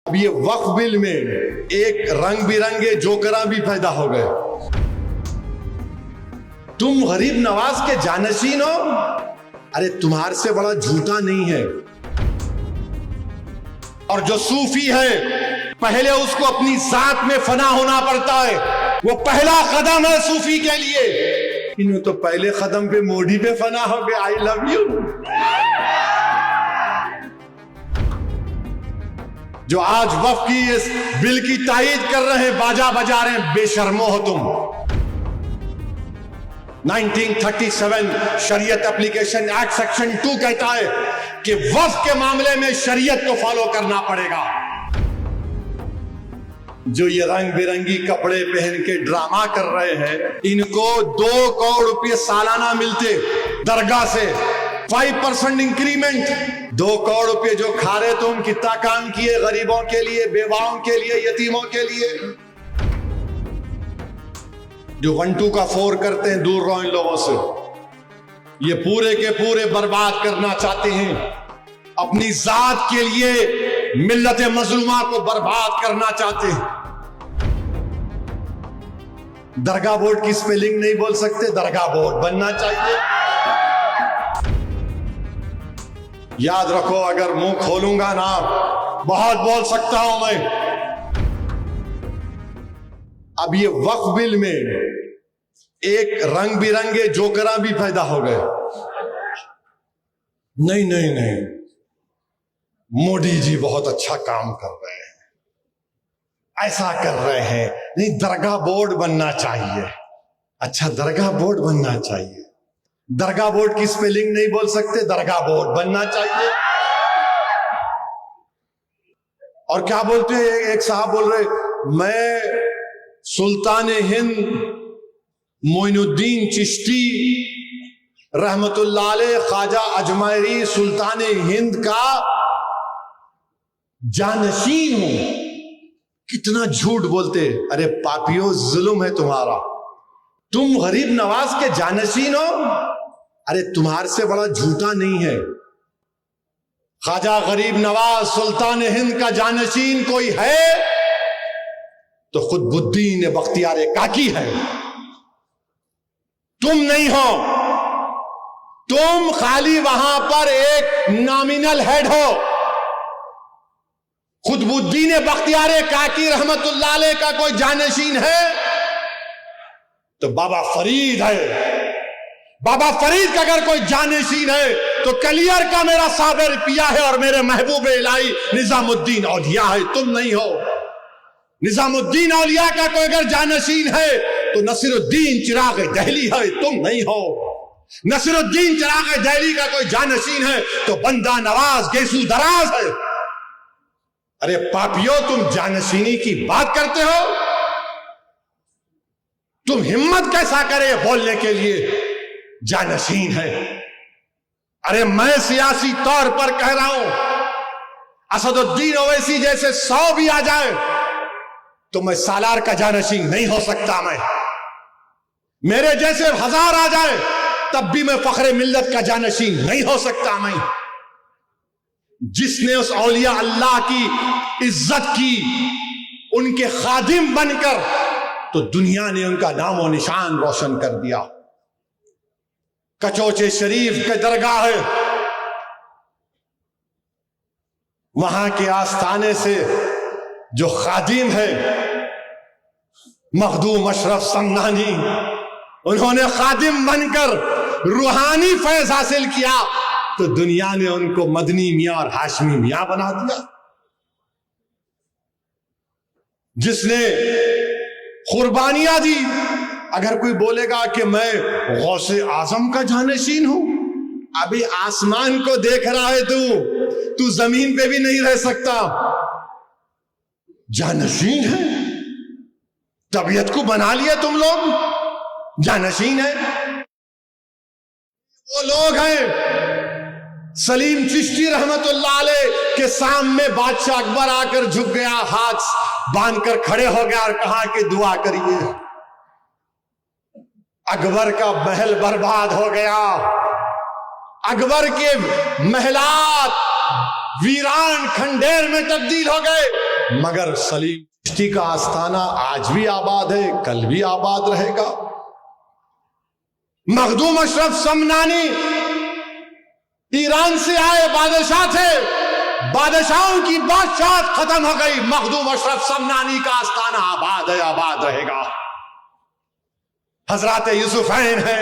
अब ये वक्फ बिल में एक रंग बिरंगे जोकरा भी पैदा हो गए। तुम गरीब नवाज के जानशीन हो, अरे तुम्हारे से बड़ा झूठा नहीं है। और जो सूफी है पहले उसको अपनी जात में फना होना पड़ता है, वो पहला कदम है सूफी के लिए। इन्हों तो पहले कदम पे मोदी पे फना हो गए। I love you. जो आज वक्फ की इस बिल की तायीद कर रहे हैं, बाजा बजा रहे हैं, बेशर्मो हो तुम। 1937 शरीयत एप्लीकेशन एक्ट सेक्शन 2 कहता है कि वक्फ के मामले में शरीयत को फॉलो करना पड़ेगा। जो ये रंग बिरंगी कपड़े पहन के ड्रामा कर रहे हैं, इनको 2 करोड़ रुपए सालाना मिलते दरगाह से, 5% इंक्रीमेंट। 2 करोड़ रुपए जो खा रहे तुम, कितना काम किए गरीबों के लिए, बेवाओं के लिए, यतीमों के लिए। जो 1 2 का 4 करते हैं, दूर रहो इन लोगों से। ये पूरे के पूरे बर्बाद करना चाहते हैं, अपनी जात के लिए मिल्लत मजलूमा को बर्बाद करना चाहते हैं। दरगाह बोर्ड की स्पेलिंग नहीं बोल सकते, दरगाह बोर्ड बनना चाहिए। याद रखो, अगर मुंह खोलूंगा ना, बहुत बोल सकता हूं मैं। अब ये वक्फ बिल में एक रंग बिरंगे जोकरा भी पैदा हो गए। नहीं नहीं नहीं, मोदी जी बहुत अच्छा काम कर रहे हैं, ऐसा कर रहे हैं। नहीं, दरगाह बोर्ड बनना चाहिए। अच्छा, दरगाह बोर्ड बनना चाहिए। दरगाह बोर्ड की स्पेलिंग नहीं बोल सकते, दरगाह बोर्ड बनना चाहिए। और क्या बोलते हैं, एक साहब बोल रहे, मैं सुल्तान हिंद मोइनुद्दीन चिश्ती रहमतुल्लाह अलैह ख्वाजा अजमेरी सुल्तान हिंद का जानशीन हूं। कितना झूठ बोलते। अरे पापियों, जुल्म है तुम्हारा। तुम गरीब नवाज के जानशीन हो, अरे तुम्हारे से बड़ा झूठा नहीं है। ख्वाजा गरीब नवाज सुल्तान हिंद का जानशीन कोई है तो खुतबुद्दीन बख्तियार काकी है। तुम नहीं हो। तुम खाली वहां पर एक नॉमिनल हेड हो। खुतबुद्दीन बख्तियार काकी रहमतुल्लाह अलैह का कोई जानशीन है तो बाबा फरीद है। बाबा फरीद का अगर कोई जानशीन है तो कलियर का मेरा साबिर पिया है और मेरे महबूब इलाही निजामुद्दीन औलिया है। तुम नहीं हो। निजामुद्दीन औलिया का कोई अगर जानशीन है तो नसीरुद्दीन चिराग दहली है। तुम नहीं हो। नसीरुद्दीन चिराग दहली का कोई जानशीन है तो बंदा नवाज गेसू दराज है। अरे पापियों, तुम जानशीनी की बात करते हो। तुम हिम्मत कैसा करे बोलने के लिए जानशीन है। अरे मैं सियासी तौर पर कह रहा हूं, असदुद्दीन ओवैसी जैसे 100 भी आ जाए तो मैं सालार का जानशीन नहीं हो सकता। मैं मेरे जैसे 1000 आ जाए तब भी मैं फखरे मिल्लत का जानशीन नहीं हो सकता। मैं जिसने उस औलिया अल्लाह की इज्जत की, उनके खादिम बनकर, तो दुनिया ने उनका नाम और निशान रोशन कर दिया। कचौचे शरीफ के दरगाह है, वहां के आस्थाने से जो खादिम है मखदूम अशरफ समनानी, उन्होंने खादिम बनकर रूहानी फैज हासिल किया तो दुनिया ने उनको मदनी मियां और हाशमी मियां बना दिया। जिसने कुर्बानियां दी, अगर कोई बोलेगा कि मैं गौसे आजम का जानशीन हूं, अभी आसमान को देख रहा है तू जमीन पे भी नहीं रह सकता। जानशीन है, तबीयत को बना लिया तुम लोग, जानशीन है। वो लोग हैं सलीम चिश्ती रहमतुल्लाह अलैह के सामने बादशाह अकबर आकर झुक गया, हाथ बांधकर खड़े हो गया और कहा कि दुआ करिए। अकबर का महल बर्बाद हो गया। अकबर के महलात वीरान खंडेर में तब्दील हो गए। मगर सलीम चिश्ती का आस्थाना आज भी आबाद है, कल भी आबाद रहेगा। मखदूम अशरफ समनानी ईरान से आए बादशाह थे, बादशाहों की बादशाह खत्म हो गई, मखदूम अशरफ समनानी का आस्थाना आबाद है, आबाद रहेगा। हजरत यूसुफैन है,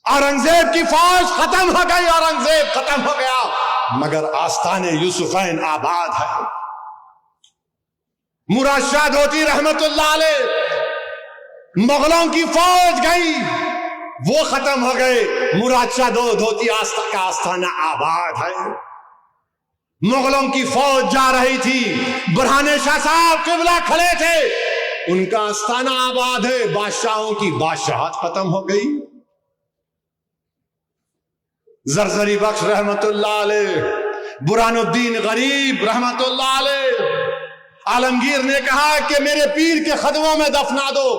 औरंगजेब की फौज खत्म हो गई, औरंगजेब खत्म हो गया, मगर आस्थाने यूसुफैन आबाद है। मुराद शाह धोती रहमतुल्लाह अलैह, मुगलों की फौज गई, वो खत्म हो गए, मुराद शाह धोती का आस्थाना आबाद है। मुगलों की फौज जा रही थी, बुरहाने शाह साहब किबला खड़े थे, उनका आस्थाना आबाद है, बादशाहों की बादशाहत खत्म हो गई। जरजरी बख्श रहमतुल्लाह अलैह, बुरहानुद्दीन गरीब रहमतुल्लाह अलैह, आलमगीर ने कहा कि मेरे पीर के खदमों में दफना दो,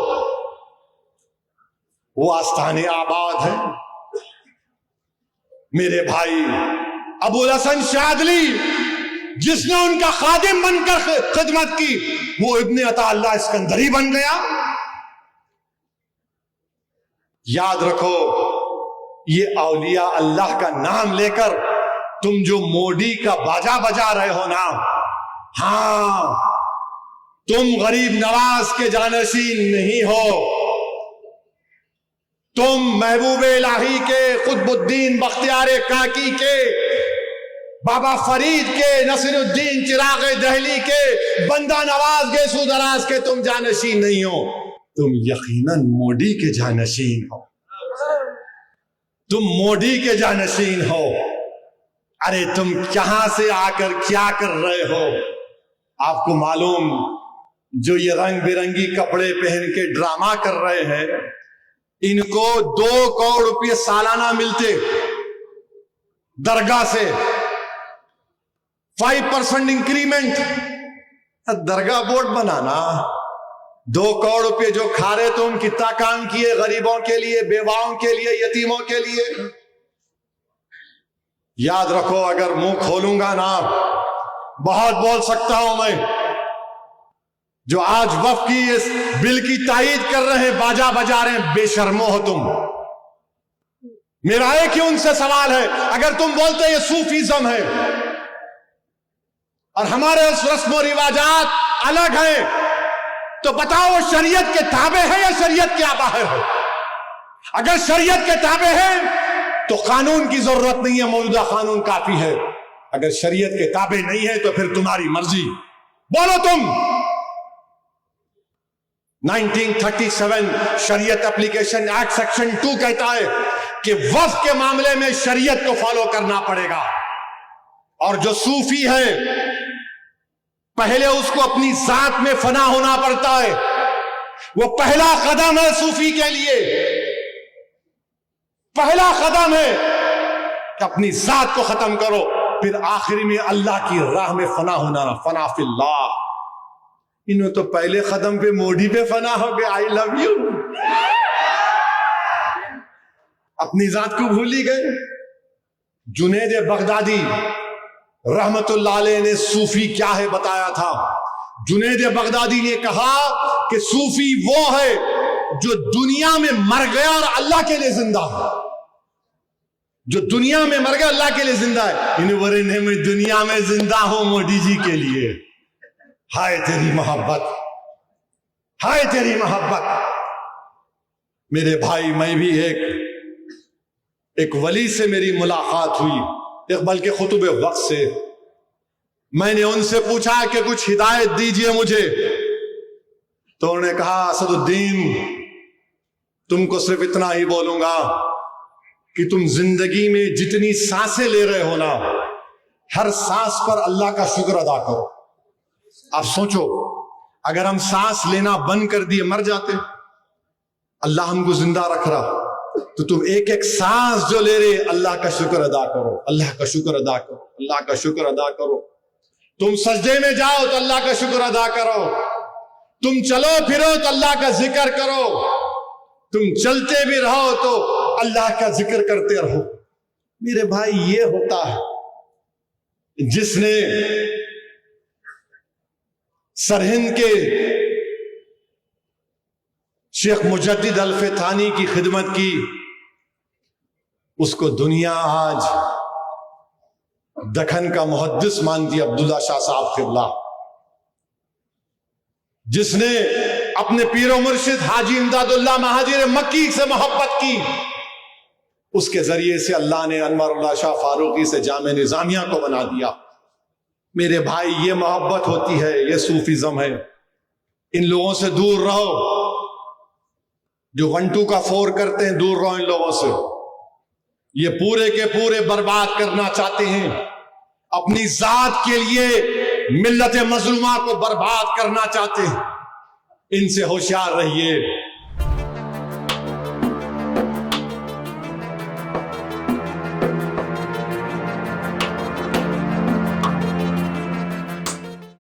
वो आस्थाने आबाद है। मेरे भाई अबुल हसन शादली, जिसने उनका खादिम बनकर खिदमत की, वो इब्ने अताअल्लाह इस्कंदरी बन गया। याद रखो, ये औलिया अल्लाह का नाम लेकर तुम जो मोदी का बाजा बजा रहे हो ना, हां, तुम गरीब नवाज के जानशीन नहीं हो, तुम महबूब इलाही के, कुतुबुद्दीन बख्तियार काकी के, बाबा फरीद के, नसीरुद्दीन चिराग दहली के, बंदा नवाज गेसू दराज के तुम जानशीन नहीं हो, तुम यकीनन मोदी के जानशीन हो, तुम मोदी के जानशीन हो। अरे तुम कहां से आकर क्या कर रहे हो? आपको मालूम, जो ये रंग बिरंगी कपड़े पहन के ड्रामा कर रहे हैं, इनको 2 करोड़ रुपये सालाना मिलते दरगाह से, 5% इंक्रीमेंट। दरगाह बोर्ड बनाना, 2 करोड़ रुपये जो खा रहे तुम, कितना काम किए गरीबों के लिए, बेवाओं के लिए, यतीमों के लिए। याद रखो, अगर मुंह खोलूंगा ना, बहुत बोल सकता हूं मैं। जो आज वफ की इस बिल की तायीद कर रहे हैं, बाजा बजा रहे हैं, बेशर्मो हो तुम। मेरा एक ही उनसे सवाल है, अगर तुम बोलते ये सूफीज्म है और हमारे रस्म रिवाजात अलग हैं, तो बताओ वो शरीयत के ताबे है या शरीयत के बाहर है? अगर शरीयत के ताबे है तो कानून की जरूरत नहीं है, मौजूदा कानून काफी है। अगर शरीयत के ताबे नहीं है तो फिर तुम्हारी मर्जी, बोलो तुम। 1937 शरीयत एप्लीकेशन एक्ट सेक्शन 2 कहता है कि वक्फ के मामले में शरीयत को फॉलो करना पड़ेगा। और जो सूफी है, पहले उसको अपनी जात में फना होना पड़ता है, वो पहला कदम है सूफी के लिए, पहला कदम है कि अपनी जात को खत्म करो, फिर आखिरी में अल्लाह की राह में फना होना, फना फिल्लाह। इन्हों तो पहले कदम पे मोदी पे फना हो गए, आई लव यू, अपनी जात को भूल ही गए। जुनैद बगदादी रहमतुल्लाह अलैह ने सूफी क्या है बताया था। जुनैद बगदादी ने कहा कि सूफी वो है जो दुनिया में मर गया और अल्लाह के लिए जिंदा है। जो दुनिया में मर गया, अल्लाह के लिए जिंदा है। इन वरने में दुनिया में जिंदा हो मोदी जी के लिए। हाय तेरी मोहब्बत, हाय तेरी मोहब्बत। मेरे भाई, मैं भी एक वली से मेरी मुलाकात हुई, इकबाल के खुतुब वक्त से। मैंने उनसे पूछा कि कुछ हिदायत दीजिए मुझे, तो उन्होंने कहा, असदुद्दीन, तुमको सिर्फ इतना ही बोलूंगा कि तुम जिंदगी में जितनी सांसें ले रहे हो ना, हर सांस पर अल्लाह का शुक्र अदा करो। आप सोचो, अगर हम सांस लेना बंद कर दिए, मर जाते, अल्लाह हमको जिंदा रख रहा, तो तुम एक एक सांस जो ले रहे, अल्लाह का शुक्र अदा करो, अल्लाह का शुक्र अदा करो, अल्लाह का शुक्र अदा करो। तुम सजदे में जाओ तो अल्लाह का शुक्र अदा करो, तुम चलो फिरो तो अल्लाह का जिक्र करो, तुम चलते भी रहो तो अल्लाह का जिक्र करते रहो। मेरे भाई, ये होता है जिसने सरहिंद के शेख मुजद्दिद अल्फे थानी की खिदमत की, उसको दुनिया आज दखन का मुहद्दिस मानती है। अब्दुल्ला शाह साहब किबला, जिसने अपने पीरो मुर्शिद हाजी इमदादुल्लाह महाजिर मक्की से मोहब्बत की, उसके जरिए से अल्लाह ने अनवरुल्लाह शाह फारूकी से जामे निजामिया को बना दिया। मेरे भाई, ये मोहब्बत होती है, ये सूफिज्म है। इन लोगों से दूर रहो, जो 1 2 का 4 करते हैं, दूर रहो इन लोगों से। ये पूरे के पूरे बर्बाद करना चाहते हैं, अपनी जात के लिए मिल्लत मजलूमा को बर्बाद करना चाहते हैं। इनसे होशियार रहिए।